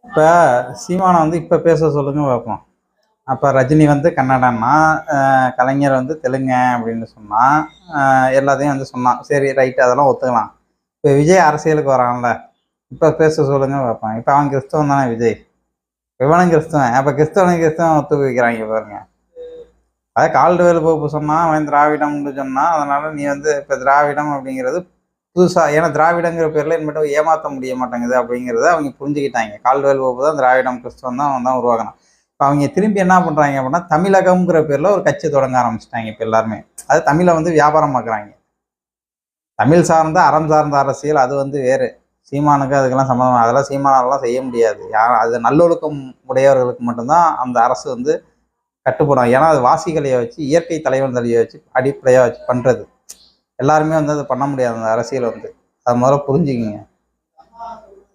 இப்போ சீமானை வந்து இப்போ பேச சொல்லுங்க பார்ப்போம். அப்போ ரஜினி வந்து கன்னடன்னா, கலைஞர் வந்து தெலுங்க அப்படின்னு சொன்னால், எல்லாத்தையும் வந்து சொன்னான். சரி ரைட்டு, அதெல்லாம் ஒத்துக்கலாம். இப்போ விஜய் அரசியலுக்கு வரான்ல, இப்போ பேச சொல்லுங்க பார்ப்போம். இப்போ அவன் கிறிஸ்தவன் தானே விஜய், இவனும் கிறிஸ்தவன். அப்போ கிறிஸ்தவன் ஒத்து வைக்கிறாங்க பாருங்க. அதாவது கால்டுவேல் போப்பு சொன்னால் அவன் திராவிடம்னு சொன்னால், அதனால் நீ வந்து இப்போ திராவிடம் அப்படிங்கிறது புதுசாக, ஏன்னா திராவிடங்கிற பேரில் இனிமேட்டு ஏமாற்ற முடிய மாட்டேங்குது அப்படிங்கிறத அவங்க புரிஞ்சுக்கிட்டாங்க. கால்டுவேல் போப்பு தான் திராவிடம் கிறிஸ்தவம் தான் அவன் தான் உருவாக்கினான். இப்போ அவங்க திரும்பி என்ன பண்ணுறாங்க அப்படின்னா, தமிழகம்ங்கிற பேரில் ஒரு கட்சி தொடங்க ஆரம்பிச்சிட்டாங்க இப்போ எல்லாருமே. அது தமிழை வந்து வியாபாரமாக்குறாங்க. தமிழ் சார்ந்த அறம் சார்ந்த அரசியல் அது வந்து வேறு. சீமானுக்கு அதுக்கெல்லாம் சம்மந்தம், அதெல்லாம் சீமானாலெலாம் செய்ய முடியாது. அது நல்லொழுக்கம் உடையவர்களுக்கு மட்டும்தான் அந்த அரசு வந்து கட்டுப்படும். ஏன்னா அது வாசிகளையை வச்சு, இயற்கை தலைவன் தலையை வச்சு அடிப்படையாக வச்சு பண்ணுறது. எல்லாருமே வந்து அதை பண்ண முடியாது அந்த அரசியல் வந்து. அதை முதல்ல புரிஞ்சுக்கிங்க.